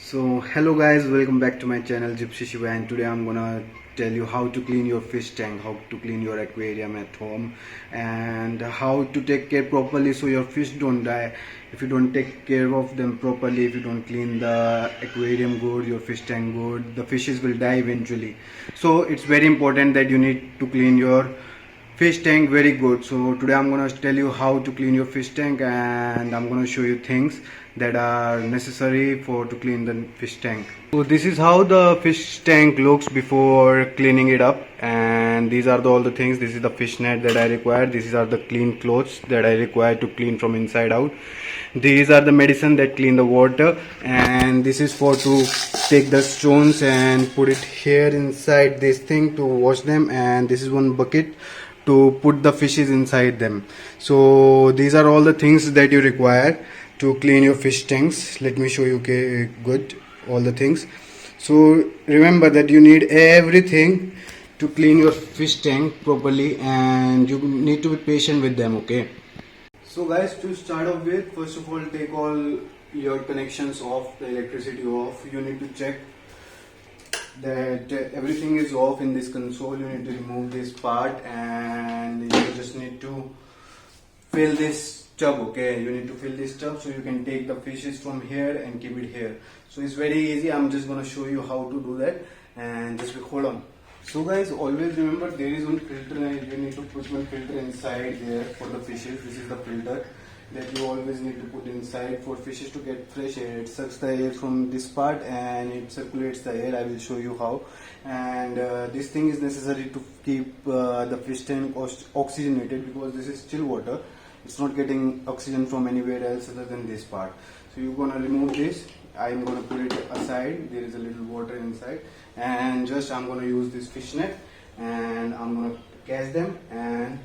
So hello guys, welcome back to my channel Gypsy Shiva, and today I'm gonna tell you how to clean your fish tank, how to clean your aquarium at home, and how to take care properly so your fish don't die. If you don't take care of them properly, if you don't clean the aquarium good, your fish tank good, the fishes will die eventually. So it's very important that you need to clean your fish tank very good. So today I'm gonna tell you how to clean your fish tank, and I'm gonna show you things that are necessary for to clean the fish tank. So this is how the fish tank looks before cleaning it up, and these are all the things. This is the fish net that I require. These are the clean clothes that I require to clean from inside out. These are the medicine that clean the water, and this is for to take the stones and put it here inside this thing to wash them, and this is one bucket to put the fishes inside them. So these are all the things that you require to clean your fish tanks. Let me show you good all the things. So remember that you need everything to clean your fish tank properly, and you need to be patient with them. Okay, so guys, to start off with, first of all, take all your connections off, the electricity off. You need to check that everything is off in this console. You need to remove this part, and you just need to fill this tub. Okay, you need to fill this tub so you can take the fishes from here and keep it here. So it's very easy. I'm just gonna show you how to do that, and just hold on. So guys, always remember there is one filter, and you need to put one filter inside there for the fishes. This is the filter that you always need to put inside for fishes to get fresh air. It sucks the air from this part and it circulates the air. I will show you how. And this thing is necessary to keep the fish tank oxygenated, because this is still water. It's not getting oxygen from anywhere else other than this part. So you're gonna remove this. I'm gonna put it aside. There is a little water inside, and just I'm gonna use this fish net, and I'm gonna catch them, and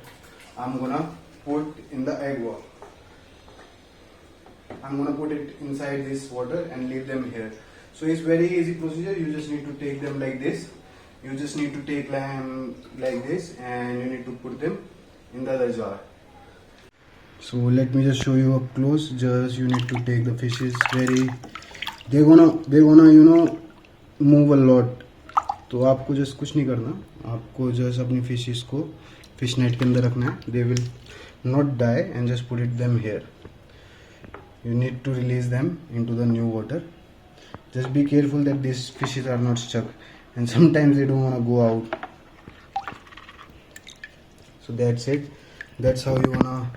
I'm gonna put in the egg wall. I'm gonna put it inside this water and leave them here. So it's very easy procedure. You just need to take them like this. You just need to take them like this, and you need to put them in the other jar. So let me just show you up close. Just you need to take the fishes they're gonna move a lot. तो आपको just कुछ नहीं करना, आपको just अपनी fishes को fish net के अंदर रखना है. They will not die, and just put it them here. You need to release them into the new water. Just be careful that these fishes are not stuck, and sometimes they don't want to go out. So that's it. That's how you wanna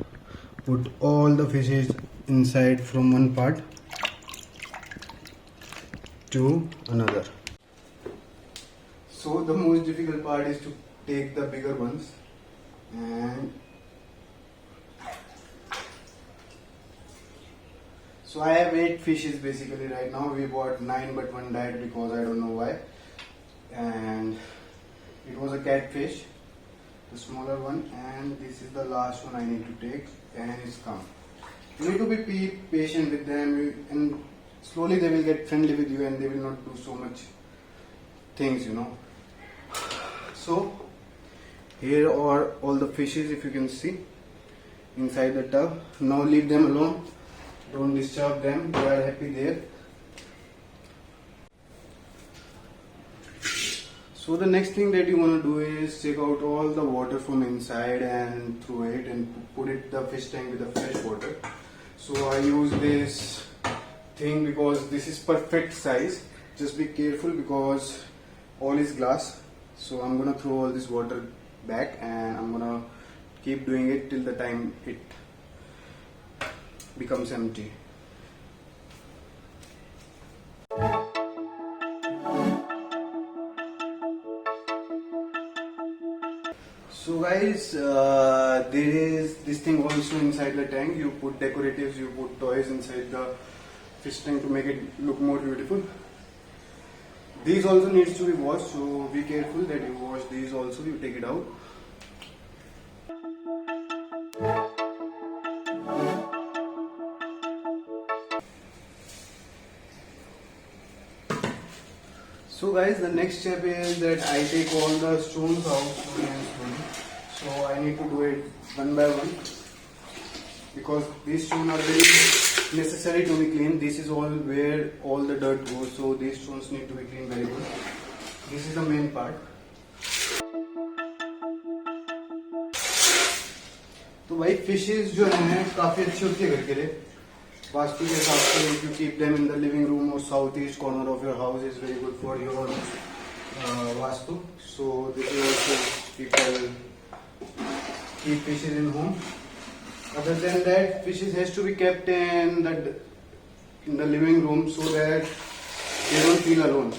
put all the fishes inside from one part to another. So the most difficult part is to take the bigger ones, and so I have 8 fishes basically right now. We bought 9, but one died because I don't know why. And it was a catfish, the smaller one, and this is the last one I need to take, and it's come. You need to be patient with them, and slowly they will get friendly with you, and they will not do so much things. So here are all the fishes, if you can see, inside the tub. Now leave them alone. Don't disturb them, they are happy there. So the next thing that you want to do is take out all the water from inside and throw it and put it the fish tank with the fresh water. So I use this thing because this is perfect size. Just be careful because all is glass. So I'm gonna throw all this water back, and I'm gonna keep doing it till the time it becomes empty. So guys, there is this thing also inside the tank. You put decoratives, you put toys inside the fish tank to make it look more beautiful. These also needs to be washed, so be careful that you wash these also. You take it out. So guys, the next step is that I take all the stones out slowly and slowly. So I need to do it one by one, because these stones are very necessary to be cleaned. This is all where all the dirt goes, so these stones need to be cleaned very good. This is the main part. तो भाई fishes जो हैं काफी अच्छी होती है घर के लिए. वास्तु के हिसाब से if you keep them in the living room or southeast corner of your house is very good for your vastu. So this is also people keep fishes in home. Other than that, fishes has to be kept in the living room so that they don't feel alone.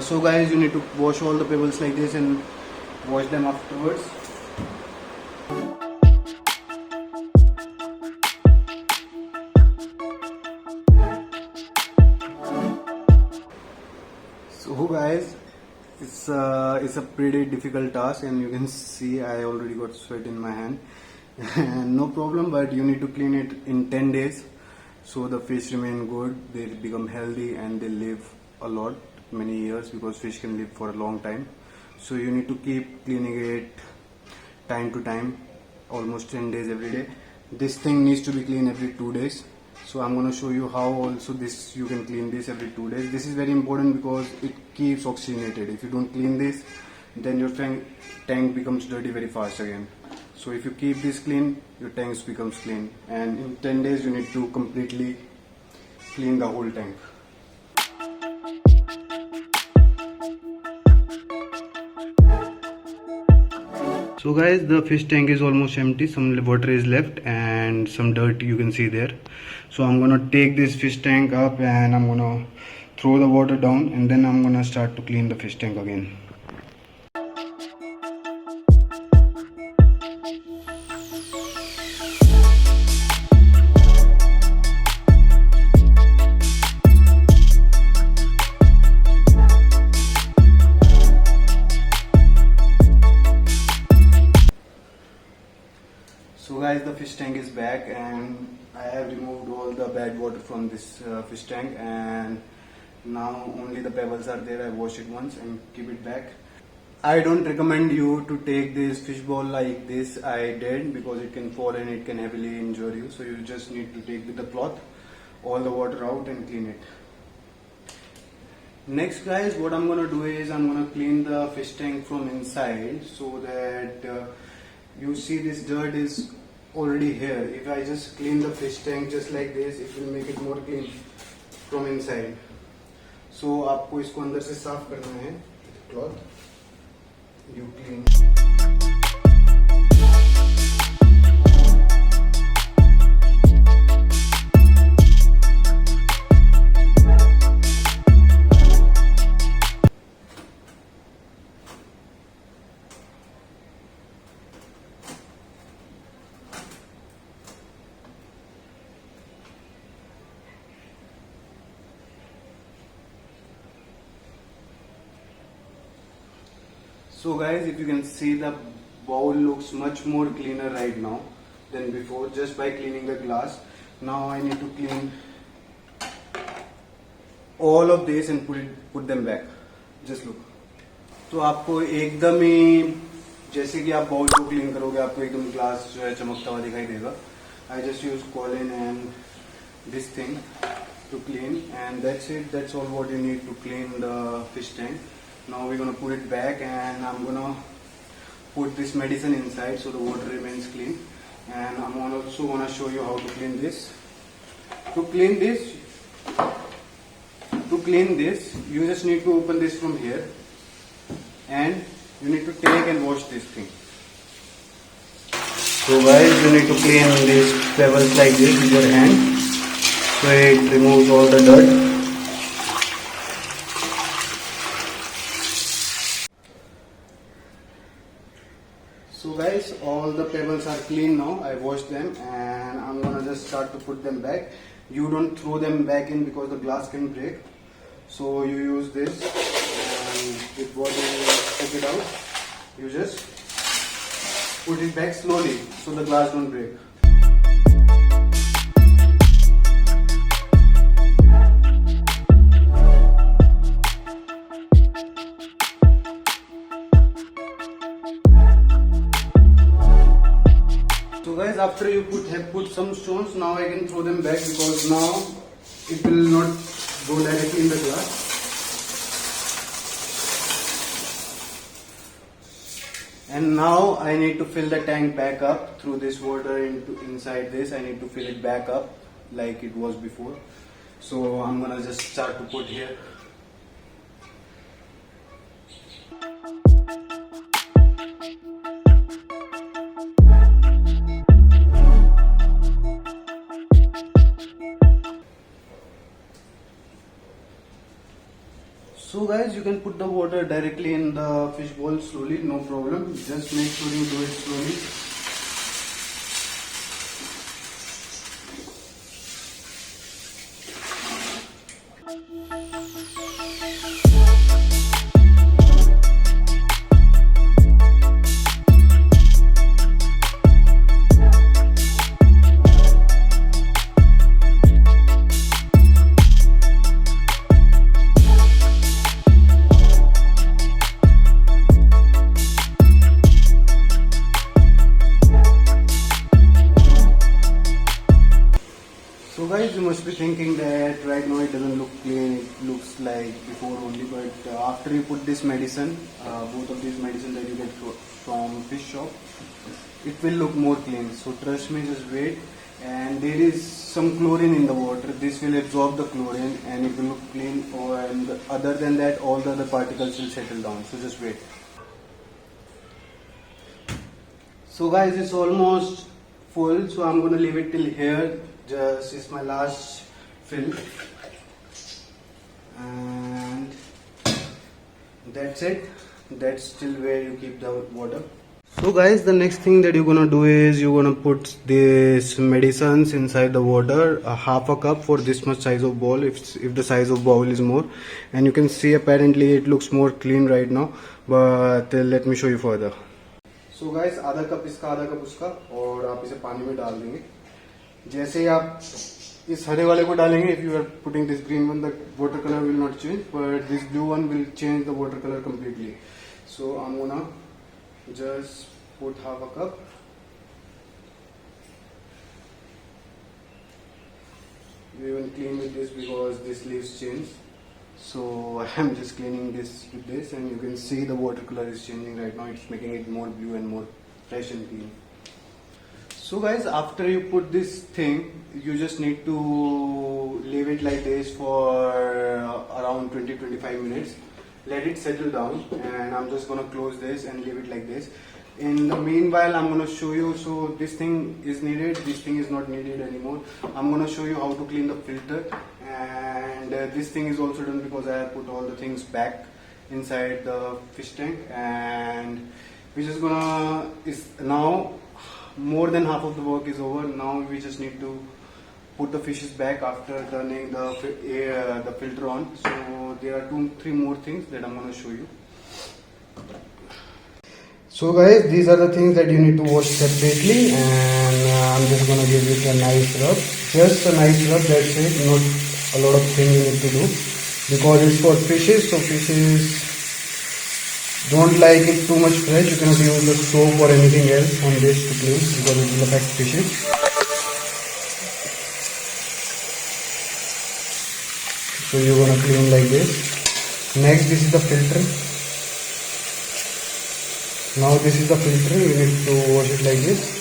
So guys, you need to wash all the pebbles like this and wash them afterwards. So guys, it's a pretty difficult task, and you can see I already got sweat in my hand. And no problem, but you need to clean it in 10 days so the fish remain good, they become healthy, and they live a lot, many years, because fish can live for a long time. So you need to keep cleaning it time to time, almost 10 days every day. This thing needs to be cleaned every 2 days. So I'm going to show you how also this you can clean this every 2 days. This is very important because it keeps oxygenated. If you don't clean this, then your tank becomes dirty very fast again. So if you keep this clean, your tanks becomes clean, and in 10 days you need to completely clean the whole tank. So guys, the fish tank is almost empty. Some water is left and some dirt you can see there. So I'm gonna take this fish tank up and I'm gonna throw the water down, and then I'm gonna start to clean the fish tank again. So guys, the fish tank is back, and I have removed all the bad water from this fish tank, and now only the pebbles are there. I wash it once and keep it back. I don't recommend you to take this fish bowl like this I did, because it can fall and it can heavily injure you. So you just need to take with the cloth all the water out and clean it. Next guys, what I'm gonna do is I'm gonna clean the fish tank from inside, so that you see this dirt is already here. If I just clean the fish tank just like this, it will make it more clean from inside. So आपको इसको अंदर से साफ करना है cloth. You clean. So guys, if you can see, the bowl looks much more cleaner right now than before, just by cleaning the glass. Now I need to clean all of this and put them back. Just look. तो आपको एकदम ही जैसे कि आप bowl को clean करोगे, आपको एकदम ग्लास जो है चमकता हुआ दिखाई देगा. I just use Colin and this thing to clean, and that's it. That's all what you need to clean the fish tank. Now we're gonna put it back, and I'm gonna put this medicine inside so the water remains clean. And I'm also gonna show you how to clean this. To clean this, you just need to open this from here, and you need to take and wash this thing. So guys, you need to clean these pebbles like this with your hand, so it removes all the dirt. So guys, all the pebbles are clean now. I washed them, and I'm gonna just start to put them back. You don't throw them back in because the glass can break. So you use this, and with what you take it out, you just put it back slowly so the glass don't break. So guys, after you have put some stones, now I can throw them back because now it will not go directly in the glass. And now I need to fill the tank back up through this water inside this. I need to fill it back up like it was before. So I'm gonna just start to put here. So guys, you can put the water directly in the fish bowl slowly, no problem. Just make sure you do it slowly. So guys, you must be thinking that right now it doesn't look clean, it looks like before only, but after you put this medicine, both of these medicine that you get from fish shop, it will look more clean. So trust me, just wait. And there is some chlorine in the water. This will absorb the chlorine and it will look clean, and other than that all the other particles will settle down. So just wait. So guys, it's almost full, so I'm gonna leave it till here. Just is my last fill, and that's it. That's still where you keep the water. So guys, the next thing that you're gonna do is you're gonna put this medicines inside the water, a half a cup for this much size of bowl, if the size of bowl is more. And you can see apparently it looks more clean right now, but let me show you further. So guys, आधा cup इसका आधा cup उसका, और आप इसे पानी में डाल देंगे. जैसे ही आप इस हरे वाले को डालेंगे, if you are putting this green one, the water color will not change, but this blue one will change the water color completely. So I'm gonna just put half a cup. We will clean with this because this leaves change. So I'm just cleaning this with this, and you can see the water color is changing right now. It's making it more blue and more fresh and clean. So guys, after you put this thing, you just need to leave it like this for around 20-25 minutes. Let it settle down, and I'm just gonna close this and leave it like this. In the meanwhile, I'm gonna show you. So this thing is needed, this thing is not needed anymore. I'm gonna show you how to clean the filter, and this thing is also done because I have put all the things back inside the fish tank, and we're just gonna now more than half of the work is over. Now we just need to put the fishes back after turning the filter on. So there are 2-3 more things that I'm going to show you. So guys, these are the things that you need to wash separately, and I'm just going to give it a nice rub. Just a nice rub, that's it. Not a lot of things you need to do because it's for fishes. So fishes don't like it too much fresh. You cannot use the soap or anything else on this to clean because it will affect fishes. So you're gonna clean like this. Next, this is the filter. Now this is the filter. You need to wash it like this.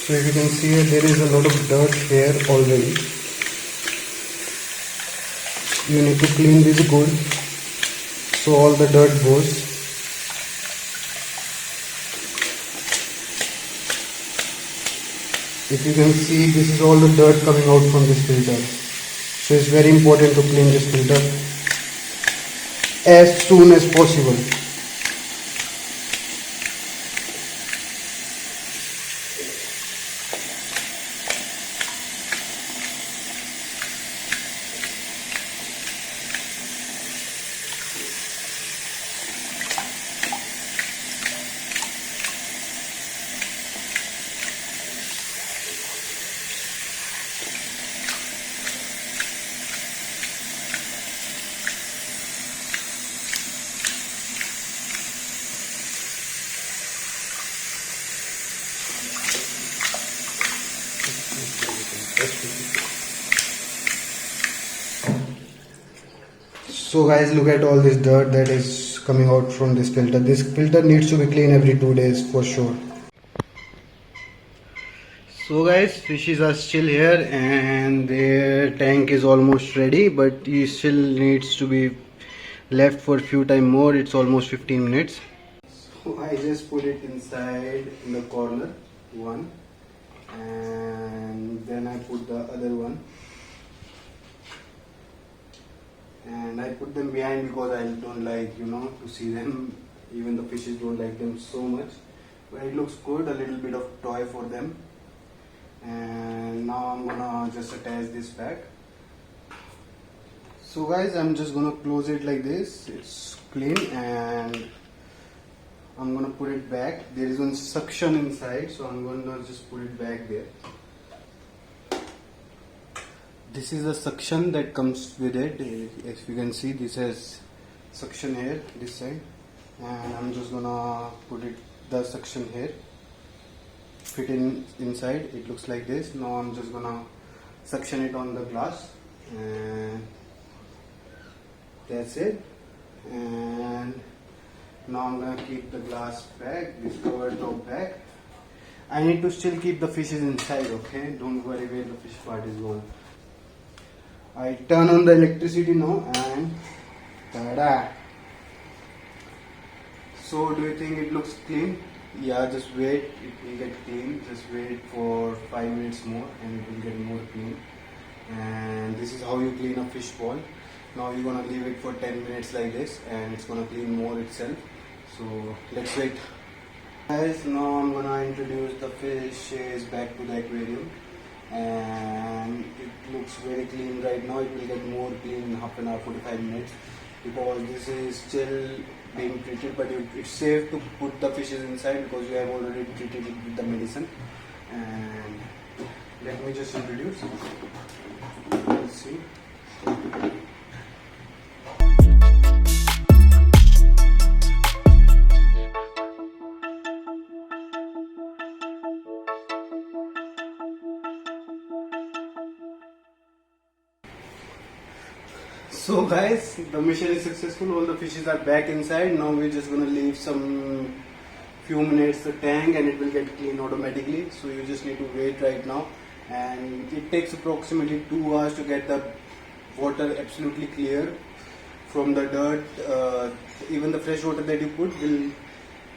So if you can see here, there is a lot of dirt here already. You need to clean this good so all the dirt goes. If you can see, this is all the dirt coming out from this filter. So it's very important to clean this filter as soon as possible. So guys, look at all this dirt that is coming out from this filter. This filter needs to be cleaned every 2 days for sure. So guys, fishes are still here and their tank is almost ready, but he still needs to be left for a few time more. It's almost 15 minutes. So I just put it inside in the corner, one, and then I put the other one. And I put them behind because I don't like, to see them. Even the fishes don't like them so much. But it looks good, a little bit of toy for them. And now I'm gonna just attach this back. So guys, I'm just gonna close it like this. It's clean and I'm gonna put it back. There is one suction inside, so I'm gonna just put it back there. This is the suction that comes with it. As you can see, this has suction here, this side, and I'm just gonna put it the suction here, fit in inside. It looks like this. Now I'm just gonna suction it on the glass, and that's it. And now I'm gonna keep the glass back, this cover top back. I need to still keep the fishes inside, okay? Don't worry where the fish part is going. I turn on the electricity now and tada! So do you think it looks clean? Yeah, just wait, it will get clean. Just wait for 5 minutes more and it will get more clean. And this is how you clean a fish ball. Now you're gonna leave it for 10 minutes like this and it's gonna clean more itself. So let's wait. Guys, now I'm gonna introduce the fishes back to the aquarium. And it looks very clean right now. It will get more clean in half an hour, 45 minutes, because this is still being treated, but it's safe to put the fishes inside because you have already treated it with the medicine. And let me just introduce. Let's see. So guys, the mission is successful. All the fishes are back inside. Now we're just gonna leave some few minutes the tank and it will get clean automatically. So you just need to wait right now, and it takes approximately 2 hours to get the water absolutely clear from the dirt. Even the fresh water that you put will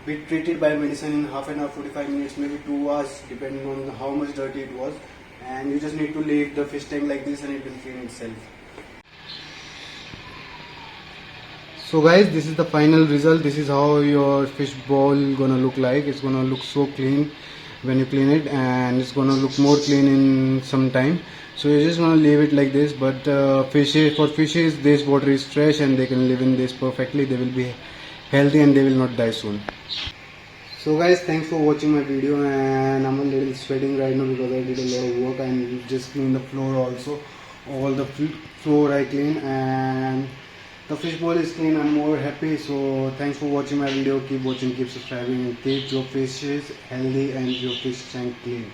be treated by medicine in half an hour, 45 minutes, maybe 2 hours, depending on how much dirty it was. And you just need to leave the fish tank like this and it will clean itself. So guys, this is the final result. This is how your fish bowl gonna look like. It's gonna look so clean when you clean it, and it's gonna look more clean in some time. So you're just gonna leave it like this. But for fishes, this water is fresh and they can live in this perfectly. They will be healthy and they will not die soon. So guys, thanks for watching my video, and I'm a little sweating right now because I did a lot of work and just cleaned the floor also. All the floor I cleaned and the fish bowl is clean. I'm more happy. So thanks for watching my video. Keep watching, keep subscribing, and keep your fishes healthy and your fish tank clean.